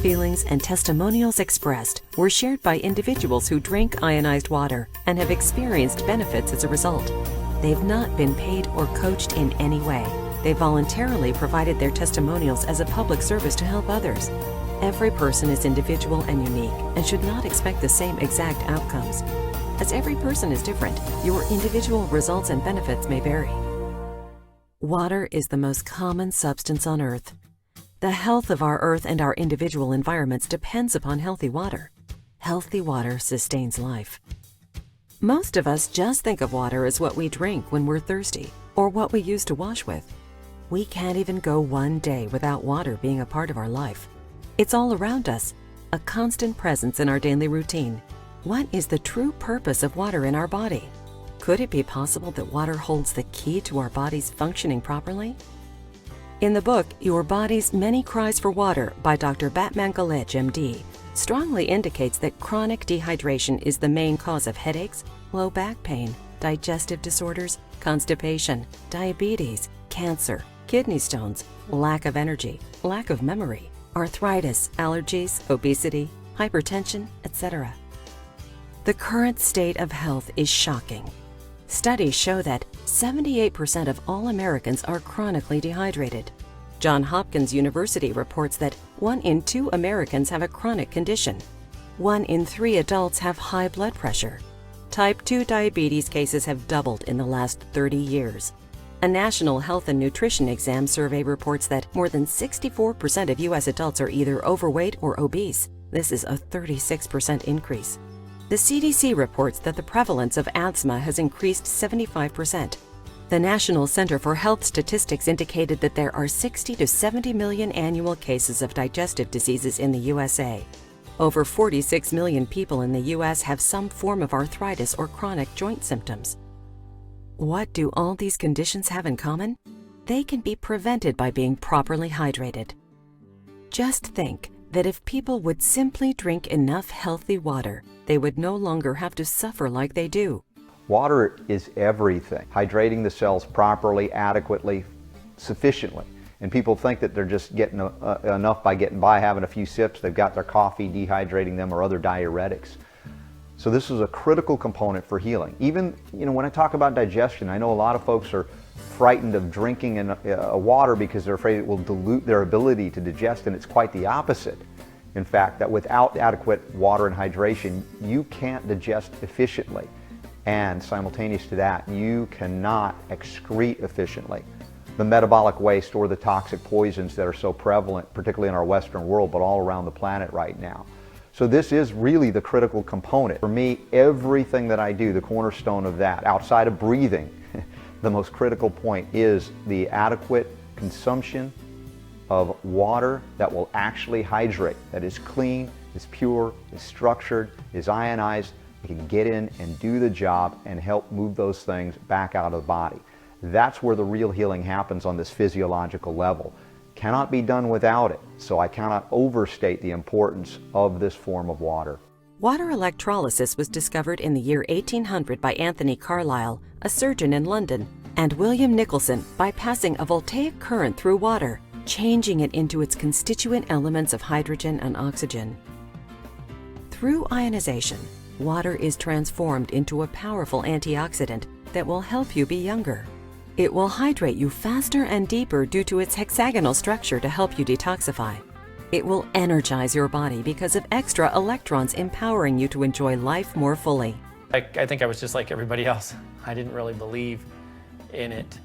feelings, and testimonials expressed were shared by individuals who drink ionized water and have experienced benefits as a result. They've not been paid or coached in any way. They voluntarily provided their testimonials as a public service to help others. Every person is individual and unique and should not expect the same exact outcomes. As every person is different, your individual results and benefits may vary. Water is the most common substance on Earth. The health of our Earth and our individual environments depends upon healthy water. Healthy water sustains life. Most of us just think of water as what we drink when we're thirsty or what we use to wash with. We can't even go one day without water being a part of our life. It's all around us, a constant presence in our daily routine. What is the true purpose of water in our body? Could it be possible that water holds the key to our bodies functioning properly? In the book, Your Body's Many Cries for Water by Dr. Batman Galich, MD, strongly indicates that chronic dehydration is the main cause of headaches, low back pain, digestive disorders, constipation, diabetes, cancer, kidney stones, lack of energy, lack of memory, arthritis, allergies, obesity, hypertension, etc. The current state of health is shocking. Studies show that 78% of all Americans are chronically dehydrated. Johns Hopkins University reports that 1 in 2 Americans have a chronic condition. 1 in 3 adults have high blood pressure. Type 2 diabetes cases have doubled in the last 30 years. A National Health and Nutrition Exam survey reports that more than 64% of U.S. adults are either overweight or obese. This is a 36% increase. The CDC reports that the prevalence of asthma has increased 75%. The National Center for Health Statistics indicated that there are 60 to 70 million annual cases of digestive diseases in the USA. Over 46 million people in the U.S. have some form of arthritis or chronic joint symptoms. What do all these conditions have in common? They can be prevented by being properly hydrated. Just think that if people would simply drink enough healthy water, they would no longer have to suffer like they do. Water is everything. Hydrating the cells properly, adequately, sufficiently. And people think that they're just getting enough by getting by, having a few sips. They've got their coffee dehydrating them or other diuretics. So this is a critical component for healing. Even, when I talk about digestion, I know a lot of folks are frightened of drinking water because they're afraid it will dilute their ability to digest, and it's quite the opposite. In fact, that without adequate water and hydration, you can't digest efficiently. And simultaneous to that, you cannot excrete efficiently. The metabolic waste or the toxic poisons that are so prevalent, particularly in our Western world, but all around the planet right now. So this is really the critical component. For me, everything that I do, the cornerstone of that, outside of breathing, the most critical point is the adequate consumption of water that will actually hydrate, that is clean, is pure, is structured, is ionized. It can get in and do the job and help move those things back out of the body. That's where the real healing happens on this physiological level. Cannot be done without it, so I cannot overstate the importance of this form of water. Water electrolysis was discovered in the year 1800 by Anthony Carlisle, a surgeon in London, and William Nicholson by passing a voltaic current through water, changing it into its constituent elements of hydrogen and oxygen. Through ionization, water is transformed into a powerful antioxidant that will help you be younger. It will hydrate you faster and deeper due to its hexagonal structure to help you detoxify. It will energize your body because of extra electrons empowering you to enjoy life more fully. I think I was just like everybody else. I didn't really believe in it,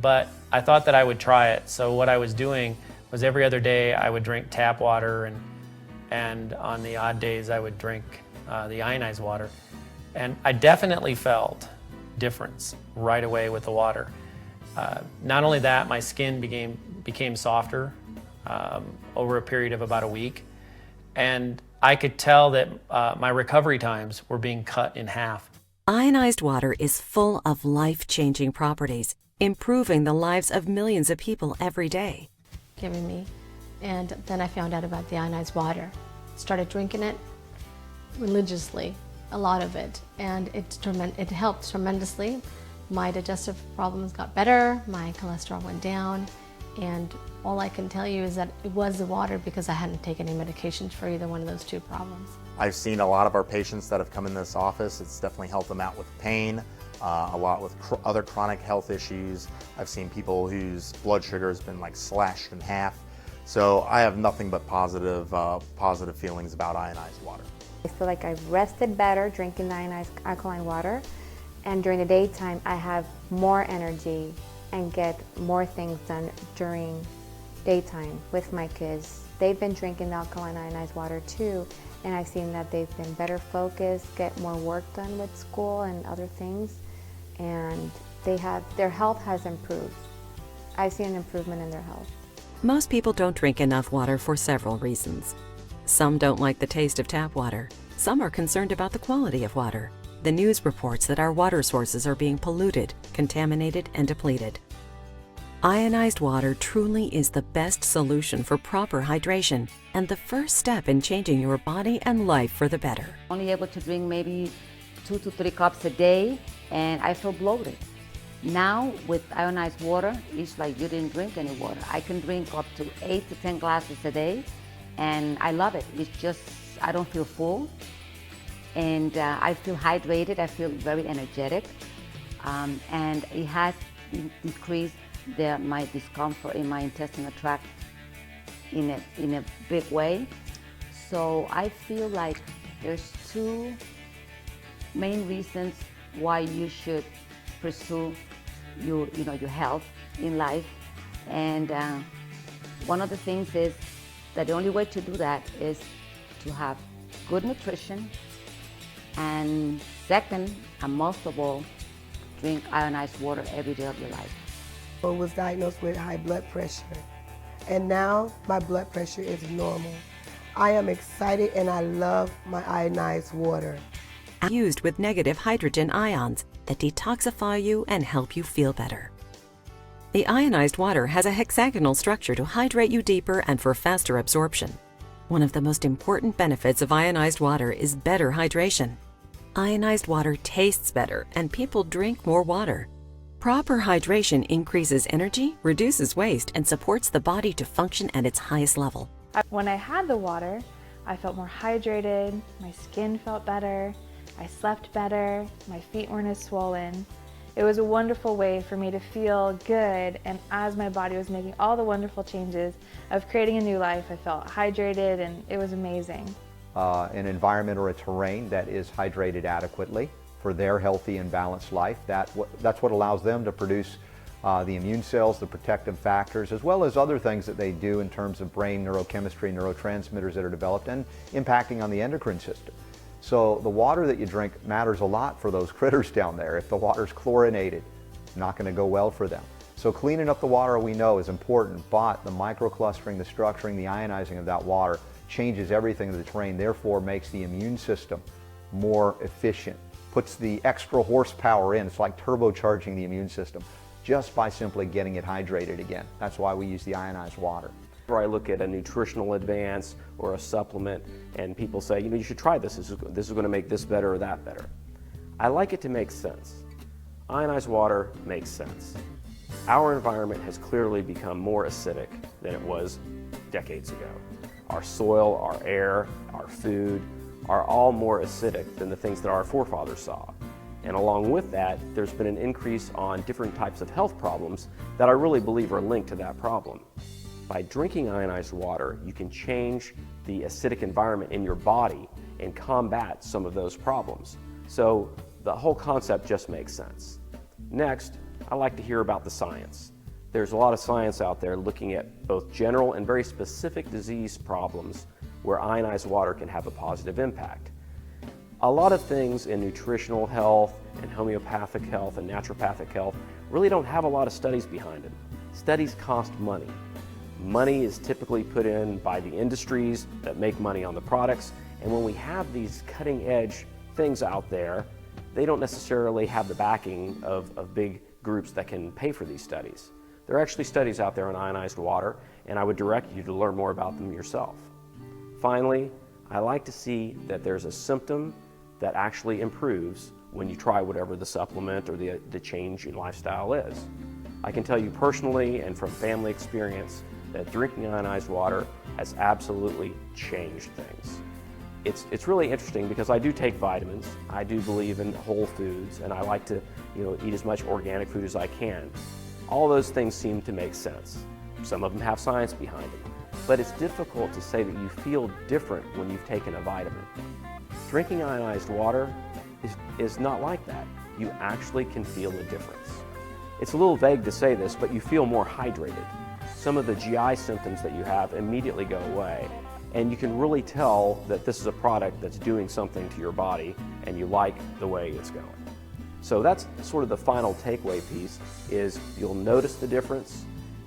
but I thought that I would try it. So what I was doing was every other day I would drink tap water, and on the odd days I would drink the ionized water. And I definitely felt difference right away with the water. Not only that, my skin became softer over a period of about a week, and I could tell that my recovery times were being cut in half. Ionized water is full of life-changing properties, improving the lives of millions of people every day. Giving me, and then I found out about the ionized water. Started drinking it religiously, a lot of it, and it helped tremendously. My digestive problems got better, my cholesterol went down, And all I can tell you is that it was the water because I hadn't taken any medications for either one of those two problems. I've seen a lot of our patients that have come in this office. It's definitely helped them out with pain, a lot with other chronic health issues. I've seen people whose blood sugar has been like slashed in half. So I have nothing but positive feelings about ionized water. I feel like I've rested better drinking the ionized alkaline water, and during the daytime I have more energy and get more things done during daytime with my kids. They've been drinking the alkaline ionized water too, and I've seen that they've been better focused, get more work done with school and other things, and their health has improved. I've seen an improvement in their health. Most people don't drink enough water for several reasons. Some don't like the taste of tap water. Some are concerned about the quality of water. The news reports that our water sources are being polluted, contaminated, and depleted. Ionized water truly is the best solution for proper hydration and the first step in changing your body and life for the better. Only able to drink maybe 2 to 3 cups a day, and I feel bloated. Now with ionized water, it's like you didn't drink any water. I can drink up to 8 to 10 glasses a day, and I love it. It's just, I don't feel full, and I feel hydrated. I feel very energetic, and it has decreased my discomfort in my intestinal tract in a big way. So I feel like there's 2 main reasons why you should pursue your health in life, and one of the things is that the only way to do that is to have good nutrition, and second, and most of all, drink ionized water every day of your life. I was diagnosed with high blood pressure, and now my blood pressure is normal. I am excited and I love my ionized water. Used with negative hydrogen ions that detoxify you and help you feel better. The ionized water has a hexagonal structure to hydrate you deeper and for faster absorption. One of the most important benefits of ionized water is better hydration. Ionized water tastes better and people drink more water. Proper hydration increases energy, reduces waste, and supports the body to function at its highest level. When I had the water, I felt more hydrated, my skin felt better, I slept better, my feet weren't as swollen. It was a wonderful way for me to feel good, and as my body was making all the wonderful changes of creating a new life, I felt hydrated and it was amazing. An environment or a terrain that is hydrated adequately for their healthy and balanced life, that's what allows them to produce the immune cells, the protective factors, as well as other things that they do in terms of brain neurochemistry, neurotransmitters that are developed and impacting on the endocrine system. So the water that you drink matters a lot for those critters down there. If the water's chlorinated, not going to go well for them. So cleaning up the water we know is important, but the microclustering, the structuring, the ionizing of that water changes everything in the terrain, therefore makes the immune system more efficient, puts the extra horsepower in. It's like turbocharging the immune system just by simply getting it hydrated again. That's why we use the ionized water. Or I look at a nutritional advance or a supplement and people say, you should try this. This is going to make this better or that better. I like it to make sense. Ionized water makes sense. Our environment has clearly become more acidic than it was decades ago. Our soil, our air, our food are all more acidic than the things that our forefathers saw. And along with that, there's been an increase on different types of health problems that I really believe are linked to that problem. By drinking ionized water, you can change the acidic environment in your body and combat some of those problems. So the whole concept just makes sense. Next, I like to hear about the science. There's a lot of science out there looking at both general and very specific disease problems where ionized water can have a positive impact. A lot of things in nutritional health and homeopathic health and naturopathic health really don't have a lot of studies behind them. Studies cost money. Money is typically put in by the industries that make money on the products, and when we have these cutting-edge things out there, they don't necessarily have the backing of big groups that can pay for these studies. There are actually studies out there on ionized water, and I would direct you to learn more about them yourself. Finally, I like to see that there's a symptom that actually improves when you try whatever the supplement or the change in lifestyle is. I can tell you personally and from family experience that drinking ionized water has absolutely changed things. It's really interesting because I do take vitamins, I do believe in whole foods, and I like to eat as much organic food as I can. All those things seem to make sense. Some of them have science behind them. But it's difficult to say that you feel different when you've taken a vitamin. Drinking ionized water is not like that. You actually can feel a difference. It's a little vague to say this, but you feel more hydrated. Some of the GI symptoms that you have immediately go away. And you can really tell that this is a product that's doing something to your body and you like the way it's going. So that's sort of the final takeaway piece is you'll notice the difference,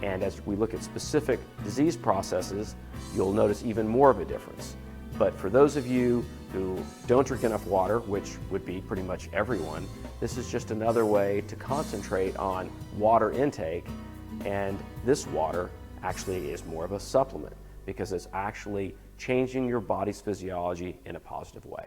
and as we look at specific disease processes, you'll notice even more of a difference. But for those of you who don't drink enough water, which would be pretty much everyone, this is just another way to concentrate on water intake, and this water actually is more of a supplement because it's actually changing your body's physiology in a positive way.